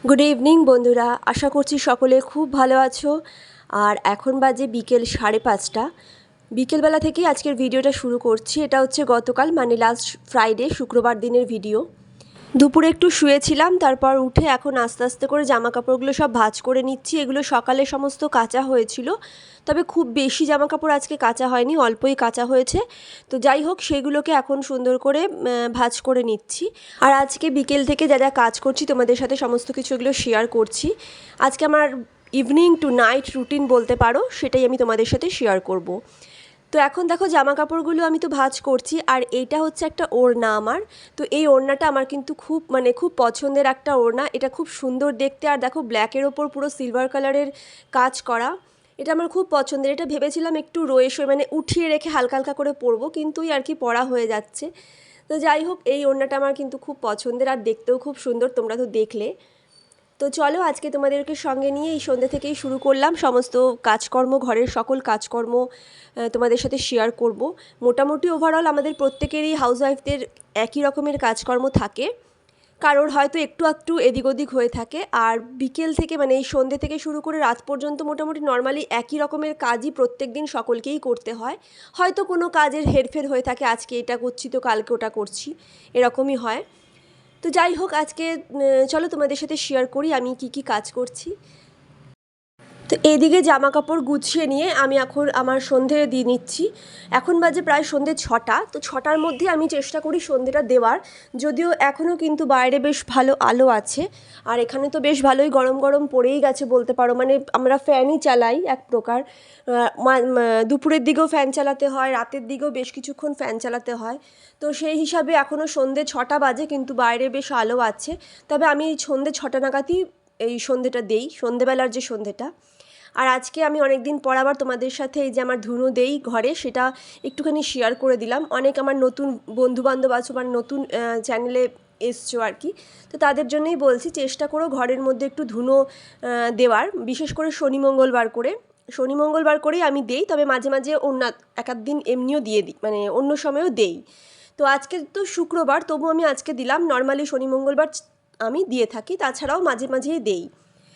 Good evening বন্ধুরা, আশা করছি সকলে খুব ভালো আছো। আর এখন বাজে বিকেল 5:30। বিকেলবেলা থেকেই আজকের ভিডিওটা শুরু করছি। এটা হচ্ছে গতকাল মানে লাস্ট ফ্রাইডে শুক্রবার দিনের ভিডিও। দুপুরে একটু শুয়েছিলাম, তারপর উঠে এখন আস্তে আস্তে করে জামা কাপড়গুলো সব ভাঁজ করে নিচ্ছি। এগুলো সকালে সমস্ত কাচা হয়েছিল, তবে খুব বেশি জামা কাপড় আজকে কাচা হয়নি, অল্পই কাচা হয়েছে। তো যাই হোক, সেগুলোকে এখন সুন্দর করে ভাঁজ করে নিচ্ছি। আর আজকে বিকেল থেকে যা যা কাজ করছি তোমাদের সাথে সমস্ত কিছু এগুলো শেয়ার করছি। আজকে আমার ইভিনিং টু নাইট রুটিন বলতে পারো, সেটাই আমি তোমাদের সাথে শেয়ার করব। তো এখন দেখো জামা কাপড়গুলো আমি তো ভাঁজ করছি, আর এইটা হচ্ছে একটা ওড়না আমার। তো এই ওড়নাটা আমার কিন্তু খুব পছন্দের একটা ওড়না। এটা খুব সুন্দর দেখতে, আর দেখো ব্ল্যাকের ওপর পুরো সিলভার কালারের কাজ করা। এটা আমার খুব পছন্দের। এটা ভেবেছিলাম একটু রয়ে শোয়ে মানে উঠিয়ে রেখে হালকা হালকা করে পরবো, কিন্তু আর কি পরা হয়ে যাচ্ছে। তো যাই হোক, এই ওড়নাটা আমার কিন্তু খুব পছন্দের, আর দেখতেও খুব সুন্দর, তোমরা তো দেখলে। তো চলো, আজকে তোমাদেরকে সঙ্গে নিয়ে এই সন্ধ্যে থেকেই শুরু করলাম সমস্ত কাজকর্ম, ঘরের সকল কাজকর্ম তোমাদের সাথে শেয়ার করব। মোটামুটি ওভারঅল আমাদের প্রত্যেকেরই হাউসওয়াইফদের একই রকমের কাজকর্ম থাকে, কারোর হয়তো একটু একটু এদিক ওদিক হয়ে থাকে। আর বিকেল থেকে মানে এই সন্ধ্যে থেকে শুরু করে রাত পর্যন্ত মোটামুটি নর্মালি একই রকমের কাজই প্রত্যেক দিন সকলকেই করতে হয়। হয়তো কোনো কাজের হেরফের হয়ে থাকে, আজকে এটা করছি তো কালকে ওটা করছি, এরকমই হয়। তো যাই হোক, আজকে চলো তোমাদের সাথে শেয়ার করি আমি কি কি কাজ করছি। তো এইদিকে জামা কাপড় গুছিয়ে নিয়ে আমি এখন আমার সন্ধে দিয়ে নিচ্ছি। এখন বাজে প্রায় সন্ধে 6টা। তো 6টার মধ্যে আমি চেষ্টা করি সন্ধেটা দেওয়ার, যদিও এখনও কিন্তু বাইরে বেশ ভালো আলো আছে, আর এখানে তো বেশ ভালোই গরম গরম পড়েই গেছে বলতে পারো। মানে আমরা ফ্যানই চালাই এক প্রকার। দুপুরের দিকেও ফ্যান চালাতে হয়, রাতের দিকেও বেশ কিছুক্ষণ ফ্যান চালাতে হয়। তো সেই হিসাবে এখনও সন্ধে 6টা বাজে, কিন্তু বাইরে বেশ আলো আছে। তবে আমি সন্ধে 6টা নাগাদই এই সন্ধেটা দেই, সন্ধেবেলার যে সন্ধেটা। আর আজকে আমি অনেক দিন পর আবার তোমাদের সাথে এই যে আমার ধুনো দেই ঘরে, সেটা একটুখানি শেয়ার করে দিলাম। অনেক আমার নতুন বন্ধুবান্ধব আছো, আমার নতুন চ্যানেলে এসছো আর কি। তো তাদের জন্যই বলছি, চেষ্টা করো ঘরের মধ্যে একটু ধুনো দেওয়ার, বিশেষ করে শনি মঙ্গলবার করেই আমি দেই। তবে মাঝে মাঝে অন্য এক আধ দিন এমনিও দিয়ে দিই, মানে অন্য সময়েও দেই। তো আজকে তো শুক্রবার, তবু আমি আজকে দিলাম। নর্মালি শনি মঙ্গলবার আমি দিয়ে থাকি, তাছাড়াও মাঝে মাঝেই দেই।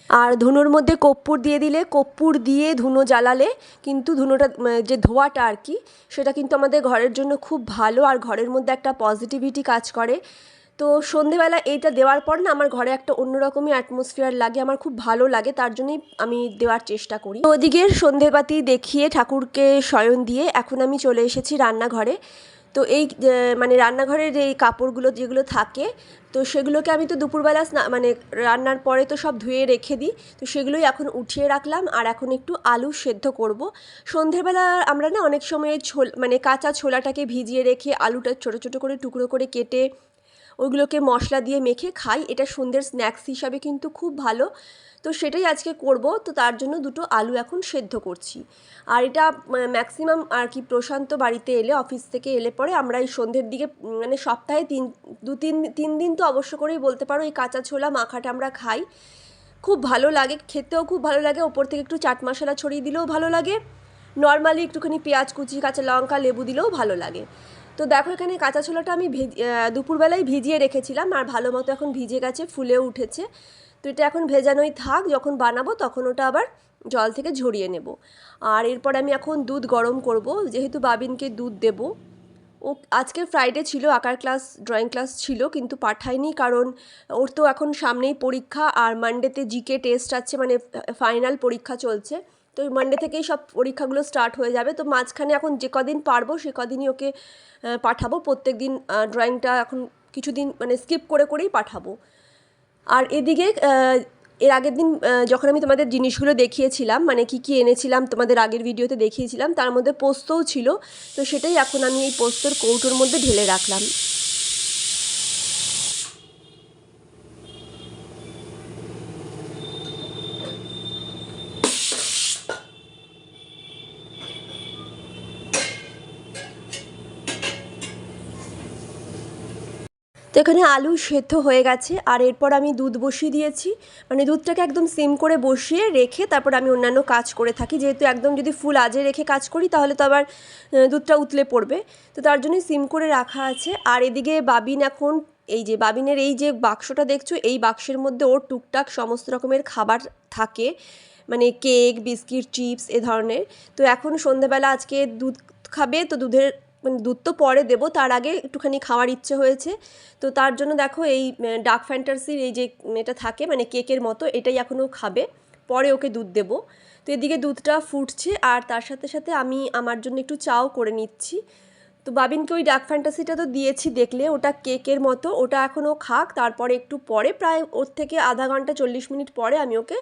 আর ধুনোর মধ্যে কর্পূর দিয়ে দিলে, কর্পূর দিয়ে ধুনো জ্বালালে কিন্তু ধুনোটা যে ধোঁয়াটা আর কি, সেটা কিন্তু আমাদের ঘরের জন্য খুব ভালো, আর ঘরের মধ্যে একটা পজিটিভিটি কাজ করে। তো সন্ধেবেলা এইটা দেওয়ার পর না আমার ঘরে একটা অন্যরকমই অ্যাটমসফিয়ার লাগে, আমার খুব ভালো লাগে, তার জন্যই আমি দেওয়ার চেষ্টা করি। তো ওদিকের সন্ধেবাতি দেখিয়ে ঠাকুরকে শয়ন দিয়ে এখন আমি চলে এসেছি রান্নাঘরে। তো এই মানে রান্নাঘরের এই কাপড়গুলো যেগুলো থাকে, তো সেগুলোকে আমি তো দুপুরবেলা মানে রান্নার পরে তো সব ধুয়ে রেখে দিই। তো সেগুলোই এখন উঠিয়ে রাখলাম, আর এখন একটু আলু সেদ্ধ করব। সন্ধেবেলা আমরা না অনেক সময় মানে কাঁচা ছোলাটাকে ভিজিয়ে রেখে আলুটা ছোটো ছোটো করে টুকরো করে কেটে ওইগুলোকে মশলা দিয়ে মেখে খাই। এটা সন্ধ্যের স্ন্যাক্স হিসাবে কিন্তু খুব ভালো। তো সেটাই আজকে করব। তো তার জন্য দুটো আলু এখন সেদ্ধ করছি। আর এটা ম্যাক্সিমাম আর কি প্রশান্ত বাড়িতে এলে, অফিস থেকে এলে পরে আমরা এই সন্ধ্যের দিকে মানে সপ্তাহে তিন দিন তো অবশ্য করেই বলতে পারো এই কাঁচা ছোলা মাখাটা আমরা খাই। খুব ভালো লাগে, খেতেও খুব ভালো লাগে। ওপর থেকে একটু চাট মশলা ছড়িয়ে দিলেও ভালো লাগে, নর্মালি একটুখানি পেঁয়াজ কুচি, কাঁচা লঙ্কা, লেবু দিলেও ভালো লাগে। তো দেখো, এখানে কাঁচা ছোলাটা আমি দুপুরবেলায় ভিজিয়ে রেখেছিলাম, আর ভালো মতো এখন ভিজে গেছে, ফুলেও উঠেছে। তো এটা এখন ভেজানোই থাক, যখন বানাবো তখন ওটা আবার জল থেকে ঝরিয়ে নেব। আর এরপর আমি এখন দুধ গরম করব, যেহেতু বাবিনকে দুধ দেব। ও আজকে ফ্রাইডে ছিল, আঁকার ক্লাস ড্রয়িং ক্লাস ছিল, কিন্তু পাঠায়নি, কারণ ওর তো এখন সামনেই পরীক্ষা, আর মানডেতে জিকে টেস্ট আছে, মানে ফাইনাল পরীক্ষা চলছে। তো মানডে থেকেই সব পরীক্ষাগুলো স্টার্ট হয়ে যাবে। তো মাঝখানে এখন যে কদিন পারবো সে কদিনই ওকে পাঠাবো। প্রত্যেক দিন ড্রয়িংটা এখন কিছুদিন মানে স্কিপ করে করেই পাঠাবো। আর এদিকে এর আগের দিন যখন আমি তোমাদের জিনিসগুলো দেখিয়েছিলাম, মানে কি কি এনেছিলাম তোমাদের আগের ভিডিওতে দেখিয়েছিলাম, তার মধ্যে পোস্তও ছিল। তো সেটাই এখন আমি এই পোস্তর কৌটোর মধ্যে ঢেলে রাখলাম। তো এখানে আলু সেদ্ধ হয়ে গেছে, আর এরপর আমি দুধ বসিয়ে দিয়েছি। মানে দুধটাকে একদম সিম করে বসিয়ে রেখে তারপর আমি অন্যান্য কাজ করে থাকি, যেহেতু একদম যদি ফুল আজে রেখে কাজ করি তাহলে তো আবার দুধটা উতলে পড়বে। তো তার জন্যই সিম করে রাখা আছে। আর এদিকে বাবিন এখন এই যে বাবিনের এই যে বাক্সটা দেখছো, এই বাক্সের মধ্যে ওর টুকটাক সমস্ত রকমের খাবার থাকে, মানে কেক, বিস্কিট, চিপস এ ধরনের। তো এখন সন্ধেবেলা আজকে দুধ খাবে, তো দুধের মানে দুধ তো পরে দেবো, তার আগে একটুখানি খাওয়ার ইচ্ছে হয়েছে। তো তার জন্য দেখো এই ডার্ক ফ্যান্টাসির এই যে এটা থাকে মানে কেকের মতো, এটাই এখনও খাবে, পরে ওকে দুধ দেবো। তো এদিকে দুধটা ফুটছে আর তার সাথে সাথে আমি আমার জন্য একটু চাও করে নিচ্ছি। তো বাবিনকে ওই ডার্ক ফ্যান্টাসিটা তো দিয়েছি দেখলে, ওটা কেকের মতো, ওটা এখনও খাক, তারপরে একটু পরে প্রায় ওর থেকে আধা ঘন্টা 40 মিনিট পরে আমি ওকে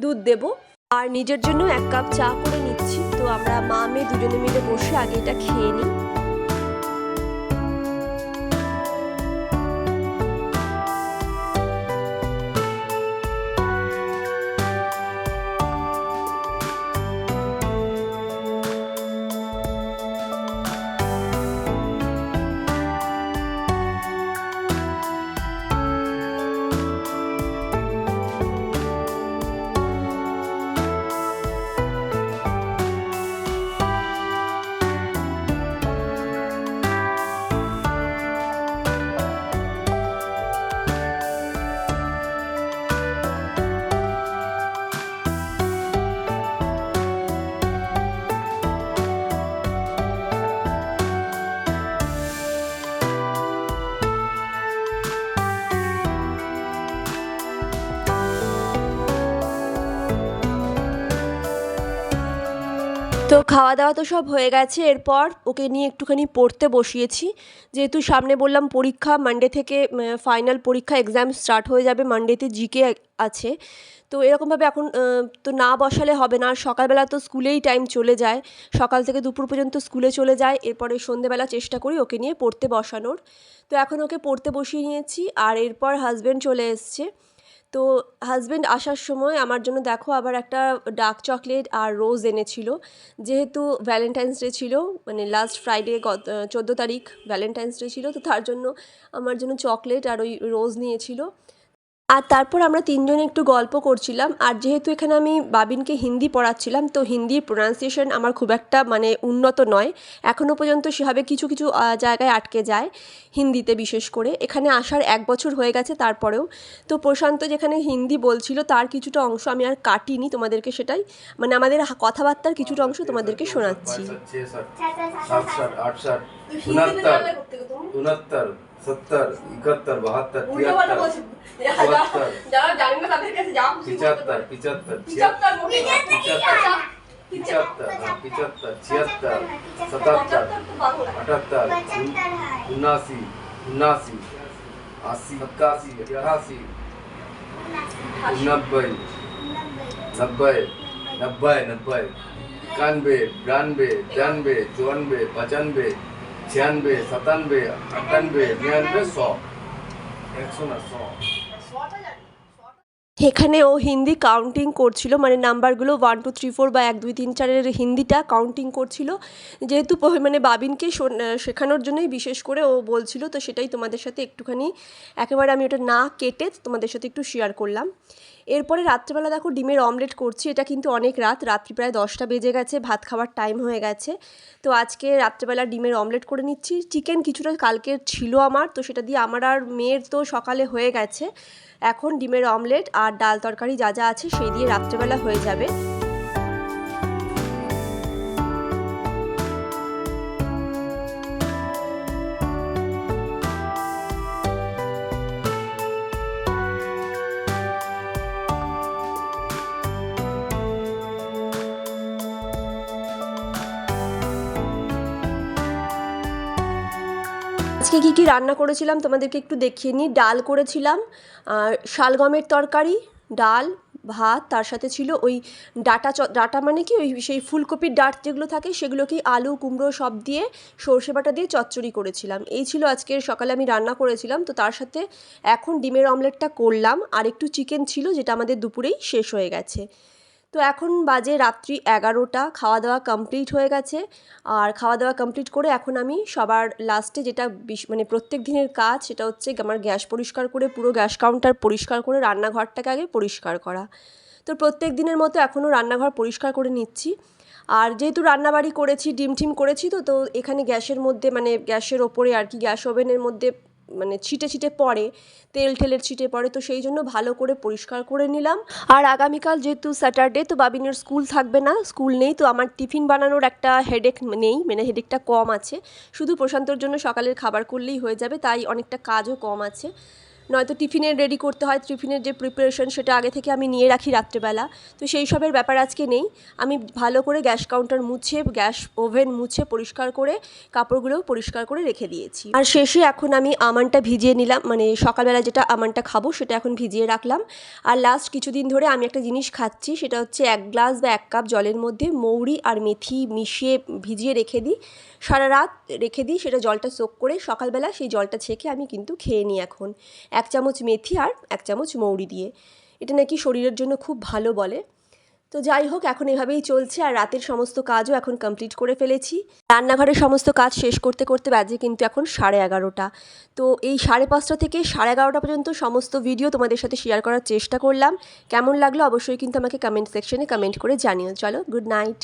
দুধ দেবো। আর নিজের জন্য 1 কাপ চা করে নিচ্ছি। তো আমরা মা মেয়ে দুজনে মিলে বসে আগে এটা খেয়ে নিই। তো খাওয়া দাওয়া তো সব হয়ে গেছে, এরপর ওকে নিয়ে একটুখানি পড়তে বসিয়েছি। যেহেতু সামনে বললাম পরীক্ষা, মানডে থেকে ফাইনাল পরীক্ষা, এক্সাম স্টার্ট হয়ে যাবে, মানডেতে জিকে আছে। তো এরকমভাবে এখন তো না বসালে হবে না। আর সকালবেলা তো স্কুলেই টাইম চলে যায়, সকাল থেকে দুপুর পর্যন্ত স্কুলে চলে যায়, এরপরে সন্ধেবেলা চেষ্টা করি ওকে নিয়ে পড়তে বসানোর। তো এখন ওকে পড়তে বসিয়ে নিয়েছি আর এরপর হাজব্যান্ড চলে এসছে। তো হাজব্যান্ড আসার সময় আমার জন্য দেখো আবার একটা ডার্ক চকলেট আর রোজ এনেছিল। যেহেতু ভ্যালেন্টাইন্স ডে ছিল, মানে লাস্ট ফ্রাইডে 14 তারিখ ভ্যালেন্টাইন্স ডে ছিল, তো তার জন্য আমার জন্য চকলেট আর ওই রোজ নিয়েছিল। আর তারপর আমরা তিনজনে একটু গল্প করছিলাম। আর যেহেতু এখানে আমি বাবিনকে হিন্দি পড়াচ্ছিলাম, তো হিন্দির প্রোনাউন্সিয়েশন আমার খুব একটা মানে উন্নত নয় এখনও পর্যন্ত, সেভাবে কিছু কিছু জায়গায় আটকে যায় হিন্দিতে, বিশেষ করে এখানে আসার 1 বছর হয়ে গেছে তারপরেও। তো প্রশান্ত যেখানে হিন্দি বলছিল তার কিছুটা অংশ আমি আর কাটিনি তোমাদেরকে, সেটাই মানে আমাদের কথাবার্তার কিছুটা অংশ তোমাদেরকে শোনাচ্ছি। 70, 71, 72, 73, 74, 75, 75, 75, 76, 77, 78, 79, 79, 80, 81, 88, 90, 90, 90, 91, 92, 93, 94, 95, 96, 97, 98, 99, 100, 100 না 100। এখানে ও হিন্দি কাউন্টিং করছিল, মানে নাম্বারগুলো 1 2 3 4 বা 1 2 3 4 হিন্দিটা কাউন্টিং করছিল। যেহেতু মানে বাবিনকে শেখানোর জন্যই বিশেষ করে ও বলছিল, তো সেটাই তোমাদের সাথে একটুখানি একেবারে আমি ওটা না কেটে তোমাদের সাথে একটু শেয়ার করলাম। এরপরে রাত্রেবেলা দেখো ডিমের অমলেট করছি। এটা কিন্তু অনেক রাত্রি প্রায় 10টা বেজে গেছে, ভাত খাওয়ার টাইম হয়ে গেছে। তো আজকে রাত্রেবেলা ডিমের অমলেট করে নিচ্ছি। চিকেন কিছুটা কালকের ছিল আমার, তো সেটা দিয়ে আমার আর মেয়ের তো সকালে হয়ে গেছে। এখন ডিমের অমলেট আর ডাল তরকারি যা যা আছে সেই দিয়ে রাত্রেবেলা হয়ে যাবে। আজকে কী কী রান্না করেছিলাম তোমাদেরকে একটু দেখিয়ে নিই। ডাল করেছিলাম, আর শালগমের তরকারি, ডাল, ভাত, তার সাথে ছিল ওই ডাটা মানে কি ওই সেই ফুলকপির ডাঁট যেগুলো থাকে সেগুলোকেই আলু কুমড়ো সব দিয়ে সর্ষে বাটা দিয়ে চচ্চড়ি করেছিলাম। এই ছিল আজকের সকালে আমি রান্না করেছিলাম। তো তার সাথে এখন ডিমের অমলেটটা করলাম, আর একটু চিকেন ছিল যেটা আমাদের দুপুরেই শেষ হয়ে গেছে। তো এখন বাজে রাত্রি 11টা, খাওয়া দাওয়া কমপ্লিট হয়ে গেছে। আর খাওয়া দাওয়া কমপ্লিট করে এখন আমি সবার লাস্টে যেটা মানে প্রত্যেক দিনের কাজ, সেটা হচ্ছে আমার গ্যাস পরিষ্কার করে, পুরো গ্যাস কাউন্টার পরিষ্কার করে রান্নাঘরটাকে আগে পরিষ্কার করা। তো প্রত্যেক দিনের মতো এখনও রান্নাঘর পরিষ্কার করে নিচ্ছি। আর যেহেতু রান্নাবাড়ি করেছি, ডিম টিম করেছি, তো এখানে গ্যাসের মধ্যে মানে গ্যাসের ওপরে আর কি, গ্যাস ওভেনের মধ্যে মানে ছিটে ছিটে পড়ে, তেল ঠেলের ছিটে পড়ে, তো সেই জন্য ভালো করে পরিষ্কার করে নিলাম। আর আগামীকাল যেহেতু স্যাটারডে, তো বাবিনের স্কুল থাকবে না, স্কুল নেই, তো আমার টিফিন বানানোর একটা হেডেক নেই, মানে হেডেকটা কম আছে। শুধু প্রশান্তর জন্য সকালের খাবার করলেই হয়ে যাবে, তাই অনেকটা কাজও কম আছে। নয়তো টিফিনের রেডি করতে হয়, টিফিনের যে প্রিপারেশন সেটা আগে থেকে আমি নিয়ে রাখি রাত্রেবেলা, তো সেই সবের ব্যাপার আজকে নেই। আমি ভালো করে গ্যাস কাউন্টার মুছে, গ্যাস ওভেন মুছে পরিষ্কার করে কাপড়গুলোও পরিষ্কার করে রেখে দিয়েছি। আর শেষে এখন আমি আমনটা ভিজিয়ে নিলাম, মানে সকালবেলা যেটা আমনটা খাবো সেটা এখন ভিজিয়ে রাখলাম। আর লাস্ট কিছুদিন ধরে আমি একটা জিনিস খাচ্ছি, সেটা হচ্ছে 1 গ্লাস বা 1 কাপ জলের মধ্যে মৌরি আর মেথি মিশিয়ে ভিজিয়ে রেখে দিই, সারা রাত রেখে দিই, সেটা জলটা সোক করে সকালবেলা সেই জলটা ছেঁকে আমি কিন্তু খেয়ে নিই এখন 1 চামচ মেথি আর 1 চামচ মৌরি দিয়ে। এটা নাকি শরীরের জন্য খুব ভালো বলে। তো যাই হোক, এখন এভাবেই চলছে। আর রাতের সমস্ত কাজও এখন কমপ্লিট করে ফেলেছি। রান্নাঘরের সমস্ত কাজ শেষ করতে করতে বাজে কিন্তু এখন 11:30। তো এই 5:30 থেকে 11:30 পর্যন্ত সমস্ত ভিডিও তোমাদের সাথে শেয়ার করার চেষ্টা করলাম। কেমন লাগলো অবশ্যই কিন্তু আমাকে কমেন্ট সেকশনে কমেন্ট করে জানিও। চলো, গুড নাইট।